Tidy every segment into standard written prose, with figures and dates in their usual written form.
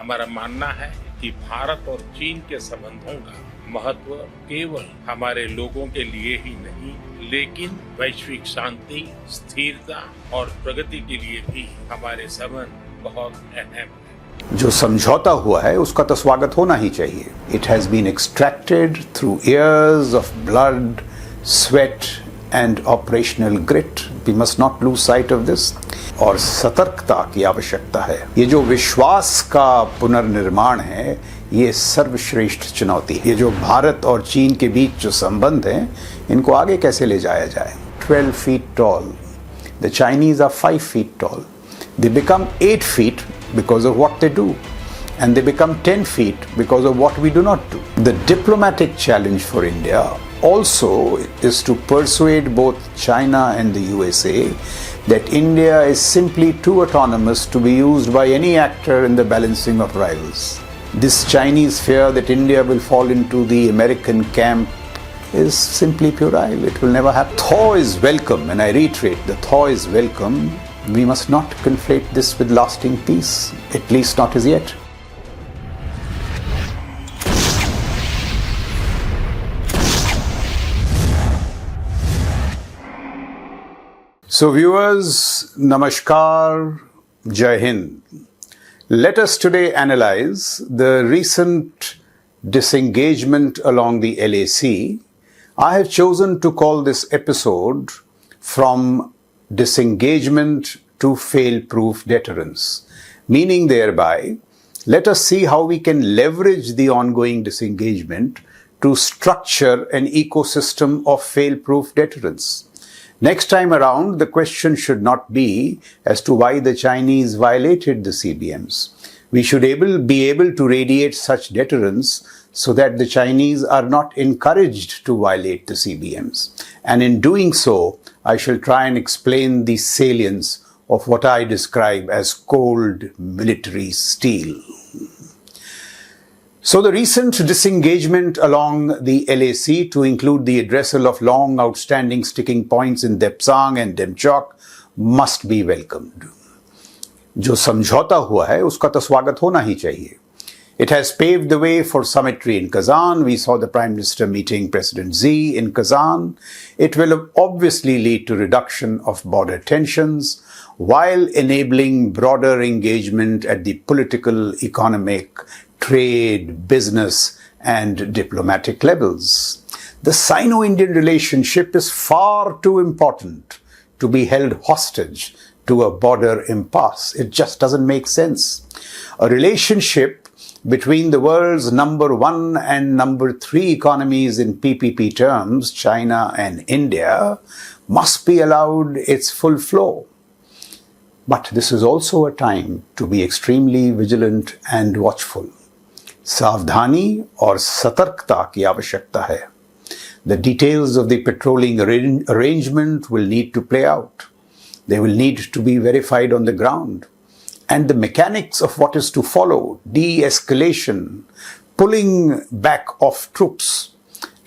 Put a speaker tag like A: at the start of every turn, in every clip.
A: हमारा मानना है कि भारत और चीन के संबंधों का महत्व केवल हमारे लोगों के लिए ही नहीं, लेकिन वैश्विक शांति, स्थिरता और प्रगति के लिए भी हमारे संबंध बहुत अहम है।
B: जो समझौता हुआ है उसका तो स्वागत होना ही चाहिए। It has been extracted through years of blood, sweat and operational grit. We must not lose sight of this. और सतर्कता की आवश्यकता है। ये जो विश्वास का पुनर्निर्माण है, ये सर्वश्रेष्ठ चुनौती है। ये जो भारत और चीन के बीच जो संबंध हैं, इनको आगे कैसे ले जाया जाए? 12 feet tall. The Chinese are 5 feet tall. They become 8 feet because of what they do. And they become 10 feet because of what we do not do. The diplomatic challenge for India also is to persuade both China and the USA that India is simply too autonomous to be used by any actor in the balancing of rivals. This Chinese fear that India will fall into the American camp is simply puerile. It will never happen. Thaw is welcome, and I reiterate, the thaw is welcome. We must not conflate this with lasting peace, at least not as yet. So viewers, Namaskar, Jai Hind. Let us today analyze the recent disengagement along the LAC. I have chosen to call this episode From Disengagement to Fail-Proof Deterrence, meaning thereby, let us see how we can leverage the ongoing disengagement to structure an ecosystem of fail-proof deterrence. Next time around, the question should not be as to why the Chinese violated the CBMs. We should be able to radiate such deterrence so that the Chinese are not encouraged to violate the CBMs. And in doing so, I shall try and explain the salience of what I describe as cold military steel. So the recent disengagement along the LAC, to include the addressal of long outstanding sticking points in Depsang and Demchok, must be welcomed. जो समझौता हुआ है उसका तो स्वागत होना ही चाहिए. It has paved the way for summitry in Kazan. We saw the Prime Minister meeting President Xi in Kazan. It will obviously lead to reduction of border tensions while enabling broader engagement at the political, economic, trade, business and diplomatic levels. The Sino-Indian relationship is far too important to be held hostage to a border impasse. It just doesn't make sense. A relationship between the world's number 1 and number 3 economies in PPP terms, China and India, must be allowed its full flow. But this is also a time to be extremely vigilant and watchful. सावधानी और सतर्कता की आवश्यकता है. The details of the patrolling arrangement will need to play out. They will need to be verified on the ground. And the mechanics of what is to follow, de-escalation, pulling back of troops,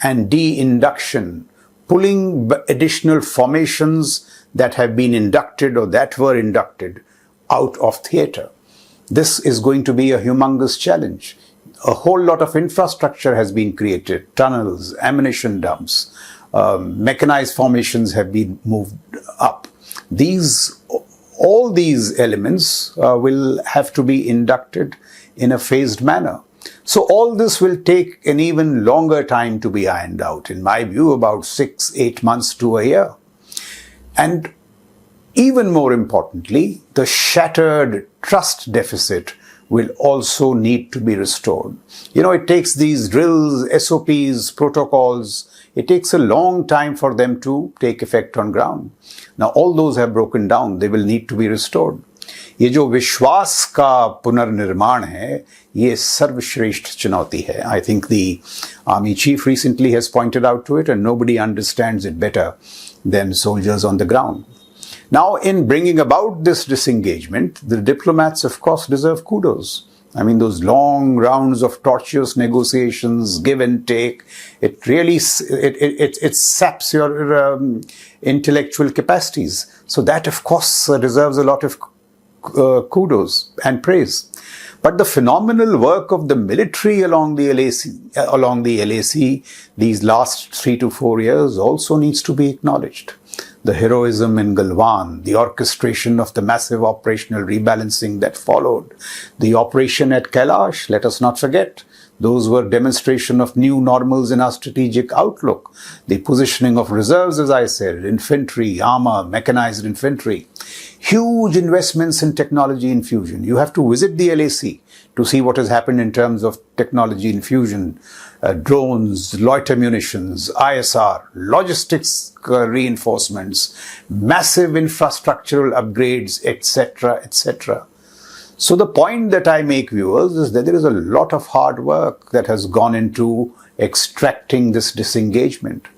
B: and de-induction, pulling additional formations that have been inducted or that were inducted out of theatre. This is going to be a humongous challenge. A whole lot of infrastructure has been created, tunnels, ammunition dumps, mechanized formations have been moved up. All these elements will have to be inducted in a phased manner. So all this will take an even longer time to be ironed out, in my view, about 6-8 months to a year. And even more importantly, the shattered trust deficit will also need to be restored. You know, it takes these drills, SOPs, protocols, it takes a long time for them to take effect on ground. Now, all those have broken down. They will need to be restored. ये जो विश्वास का पुनर्निर्माण है, ये सर्वश्रेष्ठ चुनौती है. I think the army chief recently has pointed out to it, and nobody understands it better than soldiers on the ground. Now, in bringing about this disengagement, the diplomats, of course, deserve kudos. I mean, those long rounds of tortuous negotiations, give and take, it really it saps your intellectual capacities. So that, of course, deserves a lot of kudos and praise. But the phenomenal work of the military along the LAC these last 3 to 4 years also needs to be acknowledged. The heroism in Galwan, the orchestration of the massive operational rebalancing that followed, the operation at Kailash, let us not forget, those were demonstration of new normals in our strategic outlook. The positioning of reserves, as I said, infantry, armor, mechanized infantry. Huge investments in technology infusion. You have to visit the LAC to see what has happened in terms of technology infusion, drones, loiter munitions, ISR, logistics reinforcements, massive infrastructural upgrades, etc., etc. So the point that I make, viewers, is that there is a lot of hard work that has gone into extracting this disengagement.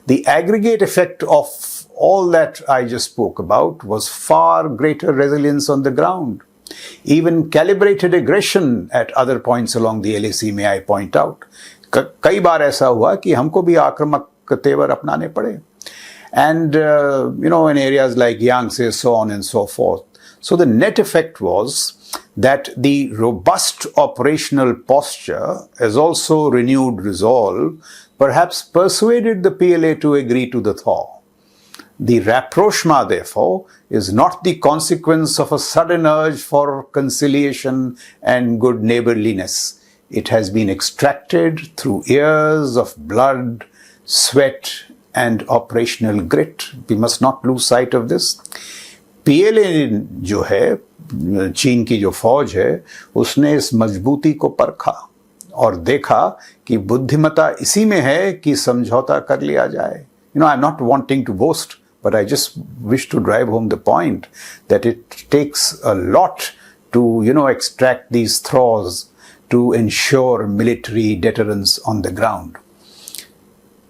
B: The aggregate effect of all that I just spoke about was far greater resilience on the ground. Even calibrated aggression at other points along the LAC, may I point out. कई बार ऐसा हुआ कि हमको भी आक्रामक तेवर अपनाने पड़े. And, in areas like Yangtze, so on and so forth. So the net effect was that the robust operational posture, as also renewed resolve, perhaps persuaded the PLA to agree to the thaw. The rapprochement, therefore, is not the consequence of a sudden urge for conciliation and good neighborliness. It has been extracted through years of blood, sweat, and operational grit. We must not lose sight of this. PLA जो है, चीन की जो फौज है, उसने इस मजबूती को परखा और देखा कि बुद्धिमत्ता इसी में है कि समझौता कर लिया जाए. I'm not wanting to boast, but I just wish to drive home the point that it takes a lot to, extract these thaws to ensure military deterrence on the ground.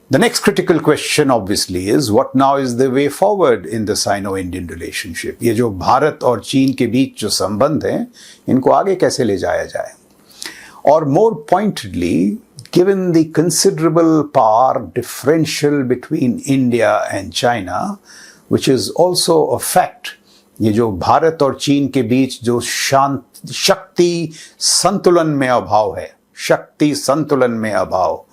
B: The next critical question, obviously, is what now is the way forward in the Sino-Indian relationship? ये जो भारत और चीन के बीच जो संबंध हैं, इनको आगे कैसे ले जाया जाए? Or more pointedly, given the considerable power differential between India and China, which is also a fact, ये जो भारत और चीन के बीच जो शक्ति संतुलन में अभाव है, शक्ति संतुलन में अभाव.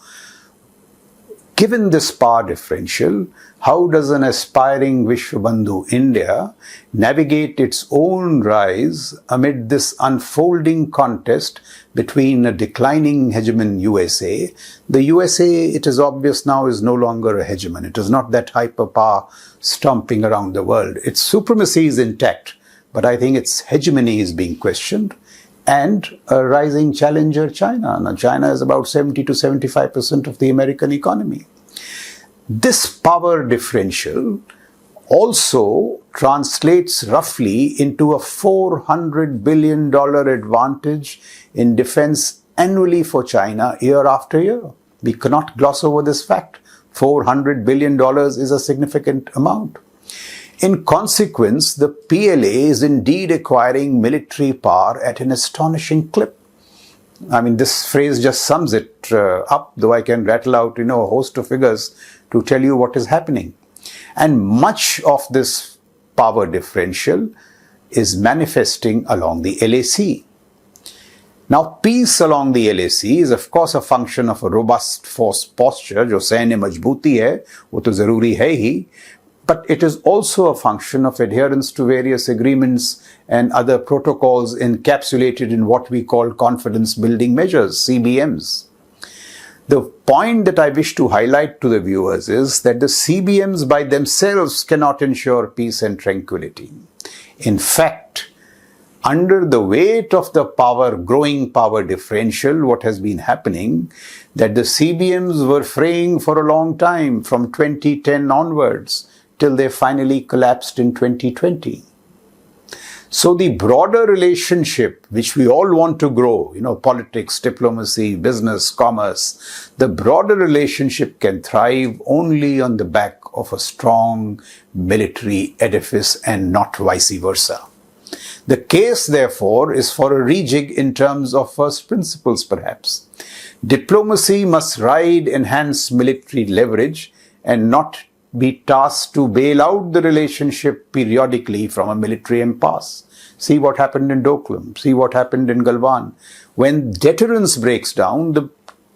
B: Given this power differential, how does an aspiring Vishwabandhu India navigate its own rise amid this unfolding contest between a declining hegemon USA? The USA, it is obvious now, is no longer a hegemon. It is not that hyperpower stomping around the world. Its supremacy is intact, but I think its hegemony is being questioned. And a rising challenger, China. Now, China is about 70 to 75% of the American economy. This power differential also translates roughly into a $400 billion advantage in defense annually for China year after year. We cannot gloss over this fact. $400 billion is a significant amount. In consequence, the PLA is indeed acquiring military power at an astonishing clip. I mean, this phrase just sums it up, though I can rattle out, a host of figures to tell you what is happening. And much of this power differential is manifesting along the LAC. Now, peace along the LAC is, of course, a function of a robust force posture. जो सैन्य मजबूती है, वो तो ज़रूरी है ही. But it is also a function of adherence to various agreements and other protocols encapsulated in what we call confidence building measures, CBMs. The point that I wish to highlight to the viewers is that the CBMs by themselves cannot ensure peace and tranquility. In fact, under the weight of the growing power differential, what has been happening, that the CBMs were fraying for a long time, from 2010 onwards, till they finally collapsed in 2020. So the broader relationship, which we all want to grow, politics, diplomacy, business, commerce, the broader relationship can thrive only on the back of a strong military edifice and not vice versa. The case, therefore, is for a rejig in terms of first principles, perhaps. Diplomacy must ride enhanced military leverage and not be tasked to bail out the relationship periodically from a military impasse. See what happened in Doklam. See what happened in Galwan. When deterrence breaks down, the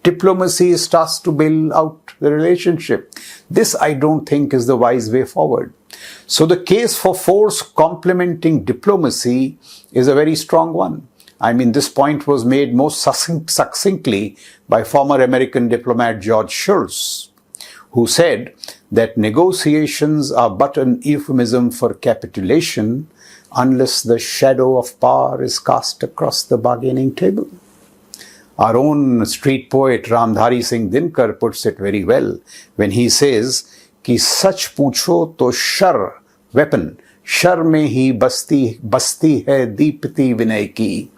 B: diplomacy is tasked to bail out the relationship. This, I don't think, is the wise way forward. So the case for force complementing diplomacy is a very strong one. I mean, this point was made most succinctly by former American diplomat George Shultz, who said that negotiations are but an euphemism for capitulation unless the shadow of power is cast across the bargaining table. Our own street poet Ramdhari Singh Dinkar puts it very well when he says कि सच पूछो तो sir weapon, sir में ही बस्ती है दीप्ति विनय की,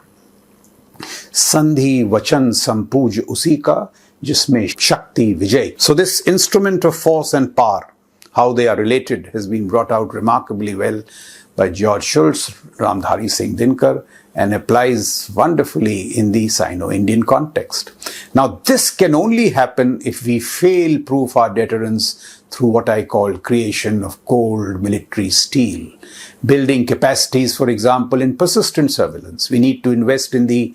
B: संधि वचन संपूज उसी का जिसमें शक्ति विजय. So this instrument of force and power, how they are related, has been brought out remarkably well by George Shultz, Ramdhari Singh Dinkar, and applies wonderfully in the Sino-Indian context. Now, this can only happen if we fail-proof our deterrence through what I call creation of cold military steel. Building capacities, for example, in persistent surveillance. We need to invest in the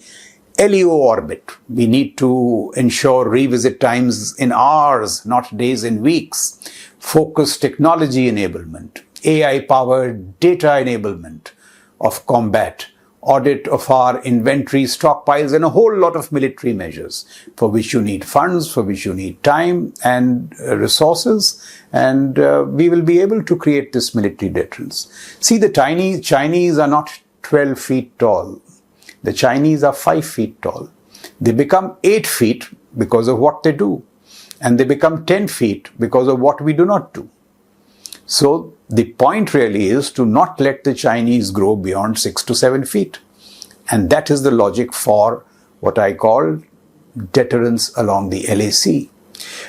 B: LEO orbit. We need to ensure revisit times in hours, not days and weeks. Focused technology enablement, AI-powered data enablement of combat, audit of our inventory stockpiles, and a whole lot of military measures for which you need funds, for which you need time and resources, and we will be able to create this military deterrence. See, the Chinese are not 12 feet tall. The Chinese are 5 feet tall. They become 8 feet because of what they do, and they become 10 feet because of what we do not do. So the point really is to not let the Chinese grow beyond 6 to 7 feet. And that is the logic for what I call deterrence along the LAC.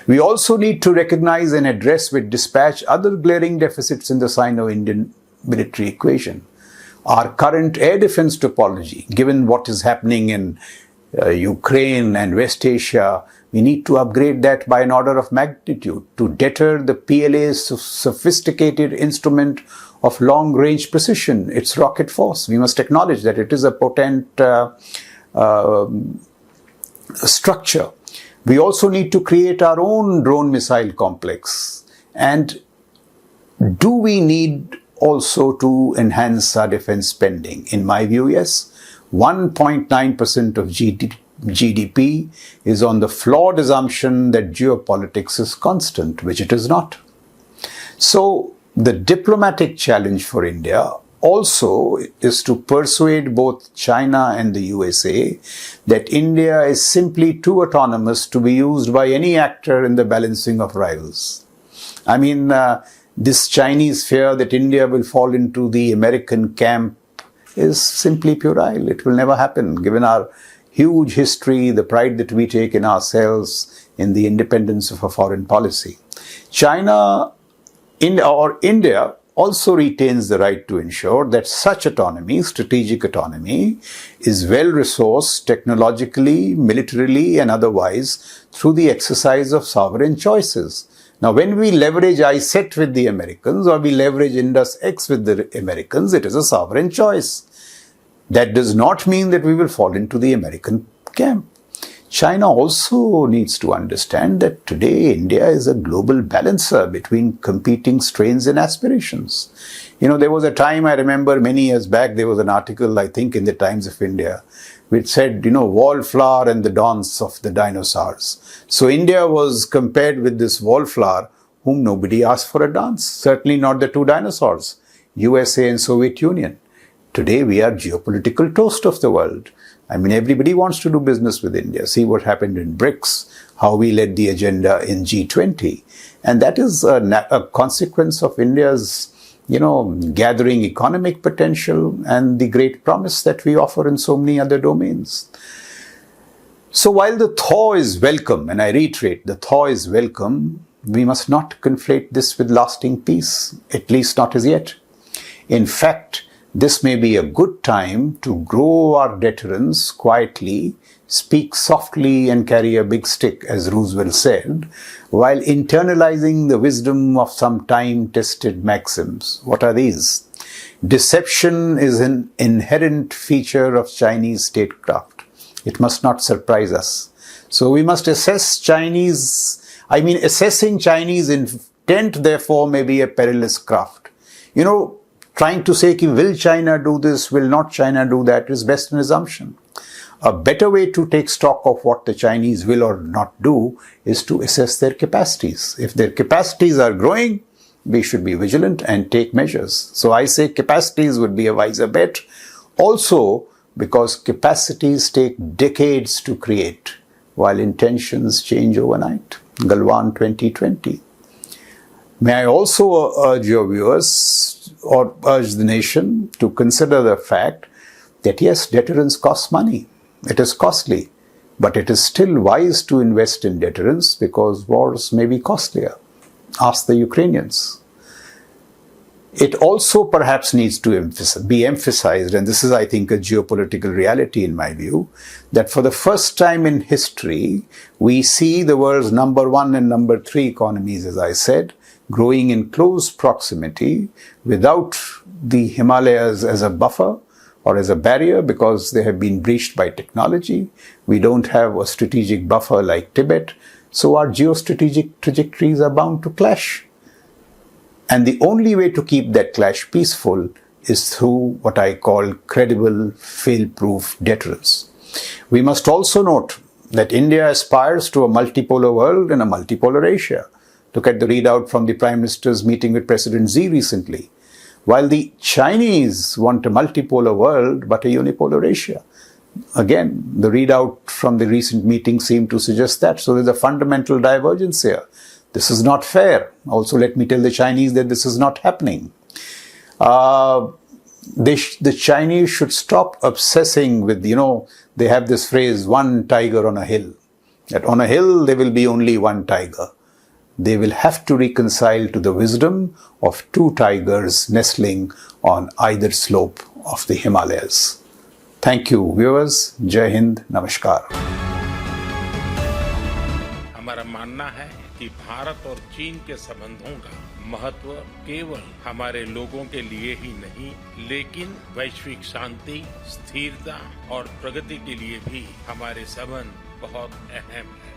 B: We also need to recognize and address with dispatch other glaring deficits in the Sino-Indian military equation. Our current air defense topology, given what is happening in Ukraine and West Asia, we need to upgrade that by an order of magnitude to deter the PLA's sophisticated instrument of long-range precision, its rocket force. We must acknowledge that it is a potent structure. We also need to create our own drone missile complex. And do we need also to enhance our defense spending? In my view, yes. 1.9% of GDP is on the flawed assumption that geopolitics is constant, which it is not. So the diplomatic challenge for India also is to persuade both China and the USA that India is simply too autonomous to be used by any actor in the balancing of rivals. I mean, this Chinese fear that India will fall into the American camp is simply puerile. It will never happen, given our huge history, the pride that we take in ourselves, in the independence of a foreign policy. India also retains the right to ensure that such autonomy, strategic autonomy, is well-resourced technologically, militarily, and otherwise through the exercise of sovereign choices. Now, when we leverage ISET with the Americans or we leverage Indus X with the Americans, it is a sovereign choice. That does not mean that we will fall into the American camp. China also needs to understand that today India is a global balancer between competing strains and aspirations. You know, there was a time, I remember many years back, there was an article, I think, in the Times of India, which said, wallflower and the dance of the dinosaurs. So India was compared with this wallflower whom nobody asked for a dance. Certainly not the two dinosaurs, USA and Soviet Union. Today we are geopolitical toast of the world. I mean, everybody wants to do business with India. See what happened in BRICS, how we led the agenda in G20. And that is a consequence of India's, gathering economic potential and the great promise that we offer in so many other domains. So while the thaw is welcome, and I reiterate, the thaw is welcome, we must not conflate this with lasting peace, at least not as yet. In fact, This may be a good time to grow our deterrence quietly, speak softly and carry a big stick, as Roosevelt said, while internalizing the wisdom of some time-tested maxims. What are these? Deception is an inherent feature of Chinese statecraft. It must not surprise us. So we must assessing Chinese intent, therefore, may be a perilous craft. Trying to say, will China do this, will not China do that, is best an assumption. A better way to take stock of what the Chinese will or not do is to assess their capacities. If their capacities are growing, we should be vigilant and take measures. So I say capacities would be a wiser bet. Also, because capacities take decades to create, while intentions change overnight. Galwan 2020. May I also urge your viewers, or urge the nation, to consider the fact that yes, deterrence costs money. It is costly, but it is still wise to invest in deterrence because wars may be costlier. Ask the Ukrainians. It also perhaps needs to be emphasized, and this is, I think, a geopolitical reality in my view, that for the first time in history, we see the world's number 1 and number 3 economies, as I said, growing in close proximity without the Himalayas as a buffer or as a barrier because they have been breached by technology. We don't have a strategic buffer like Tibet, so our geostrategic trajectories are bound to clash. And the only way to keep that clash peaceful is through what I call credible, fail-proof deterrence. We must also note that India aspires to a multipolar world and a multipolar Asia. Look at the readout from the Prime Minister's meeting with President Xi recently. While the Chinese want a multipolar world but a unipolar Asia. Again, the readout from the recent meeting seemed to suggest that. So there's a fundamental divergence here. This is not fair. Also, let me tell the Chinese that this is not happening. The Chinese should stop obsessing with, they have this phrase, one tiger on a hill. That on a hill, there will be only one tiger. They will have to reconcile to the wisdom of 2 tigers nestling on either slope of the Himalayas. Thank you, viewers. Jai Hind. Namaskar.
A: हमारा मानना है कि भारत और चीन के संबंधों का महत्व केवल हमारे लोगों के लिए ही नहीं, लेकिन वैश्विक शांति, स्थिरता और प्रगति के लिए भी हमारे संबंध बहुत अहम है.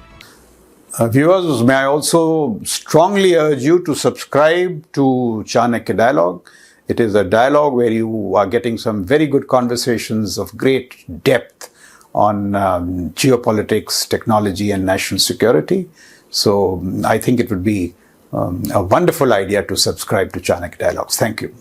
B: Viewers, may I also strongly urge you to subscribe to Chanakya Dialogue. It is a dialogue where you are getting some very good conversations of great depth on geopolitics, technology and national security. So I think it would be a wonderful idea to subscribe to Chanakya Dialogues. Thank you.